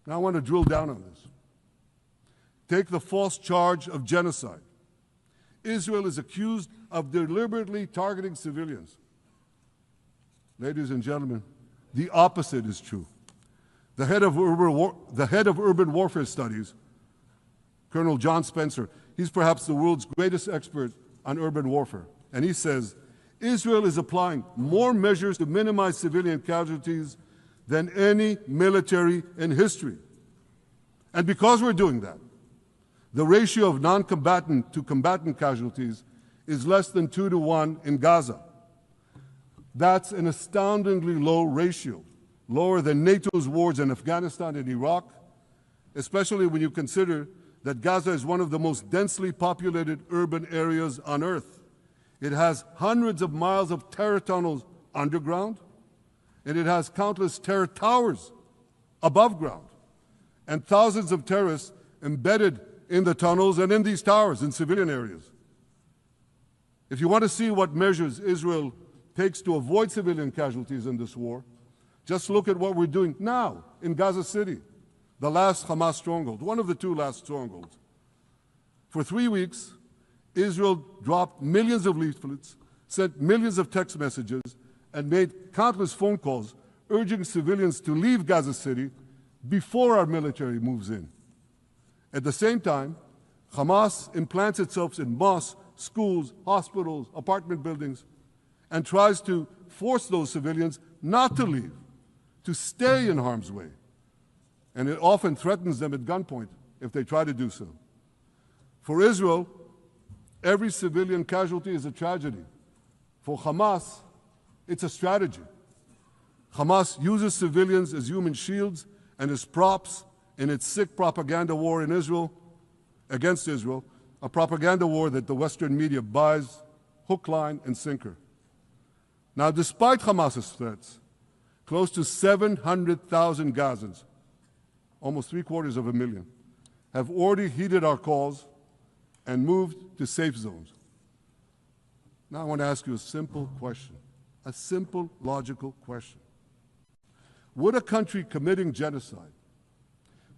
Now I want to drill down on this. Take the false charge of genocide. Israel is accused of deliberately targeting civilians. Ladies and gentlemen, the opposite is true. The head of urban warfare studies, Colonel John Spencer, he's perhaps the world's greatest expert on urban warfare. And he says, Israel is applying more measures to minimize civilian casualties than any military in history. And because we're doing that, the ratio of non-combatant to combatant casualties is less than 2 to 1 in Gaza. That's an astoundingly low ratio, lower than NATO's wars in Afghanistan and Iraq, especially when you consider that Gaza is one of the most densely populated urban areas on Earth. It has hundreds of miles of terror tunnels underground, and it has countless terror towers above ground, and thousands of terrorists embedded in the tunnels and in these towers in civilian areas. If you want to see what measures Israel takes to avoid civilian casualties in this war, just look at what we're doing now in Gaza City, the last Hamas stronghold, one of the 2 last strongholds. For 3 weeks, Israel dropped millions of leaflets, sent millions of text messages, and made countless phone calls urging civilians to leave Gaza City before our military moves in. At the same time, Hamas implants itself in mosques, schools, hospitals, apartment buildings, and tries to force those civilians not to leave, to stay in harm's way. And it often threatens them at gunpoint if they try to do so. For Israel, every civilian casualty is a tragedy. For Hamas, it's a strategy. Hamas uses civilians as human shields and as props in its sick propaganda war in Israel, against Israel, a propaganda war that the Western media buys hook, line, and sinker. Now, despite Hamas's threats, close to 700,000 Gazans, almost 750,000, have already heeded our calls and moved to safe zones. Now I want to ask you a simple question, a simple, logical question. Would a country committing genocide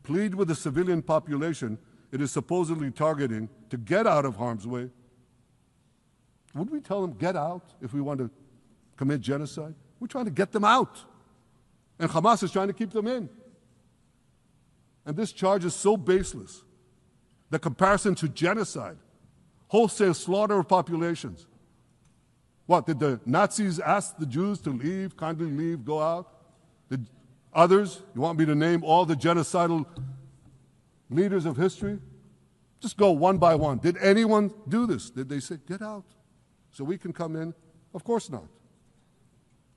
plead with the civilian population it is supposedly targeting to get out of harm's way? Would we tell them, get out, if we want to commit genocide? We're trying to get them out. And Hamas is trying to keep them in. And this charge is so baseless. The comparison to genocide, wholesale slaughter of populations. What, did the Nazis ask the Jews to leave, kindly leave, go out? Did others, you want me to name all the genocidal leaders of history? Just go one by one. Did anyone do this? Did they say, get out so we can come in? Of course not.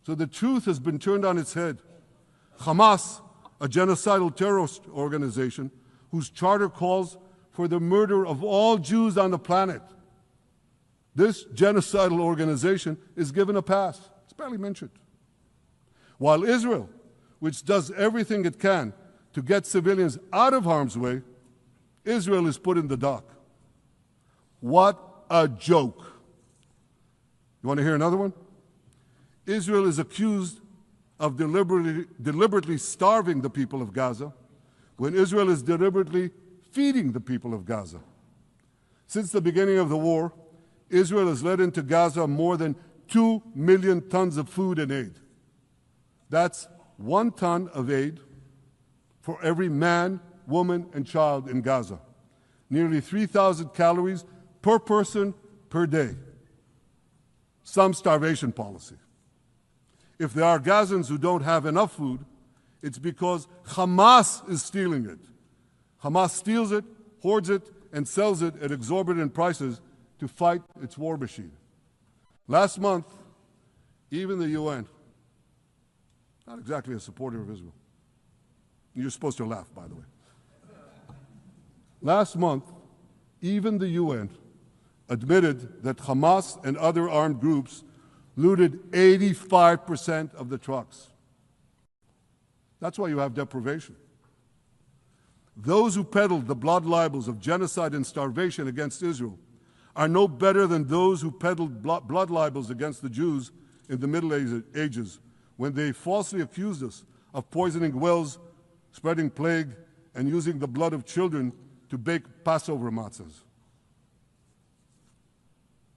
So the truth has been turned on its head. Hamas, a genocidal terrorist organization whose charter calls for the murder of all Jews on the planet, this genocidal organization is given a pass. It's barely mentioned. While Israel, which does everything it can to get civilians out of harm's way, Israel is put in the dock. What a joke. You want to hear another one? Israel is accused of deliberately starving the people of Gaza when Israel is deliberately feeding the people of Gaza. Since the beginning of the war, Israel has let into Gaza more than 2 million tons of food and aid. That's 1 ton of aid for every man, woman, and child in Gaza. Nearly 3,000 calories per person per day. Some starvation policy. If there are Gazans who don't have enough food, it's because Hamas is stealing it. Hamas steals it, hoards it, and sells it at exorbitant prices to fight its war machine. Last month, even the UN, not exactly a supporter of Israel. You're supposed to laugh, by the way. Last month, even the UN admitted that Hamas and other armed groups looted 85% of the trucks. That's why you have deprivation. Those who peddled the blood libels of genocide and starvation against Israel are no better than those who peddled blood libels against the Jews in the Middle Ages when they falsely accused us of poisoning wells spreading plague, and using the blood of children to bake Passover matzahs.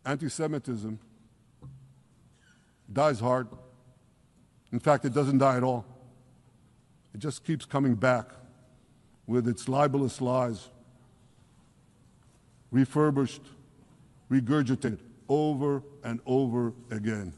Anti-Semitism dies hard. In fact, it doesn't die at all. It just keeps coming back with its libelous lies, refurbished, regurgitated over and over again.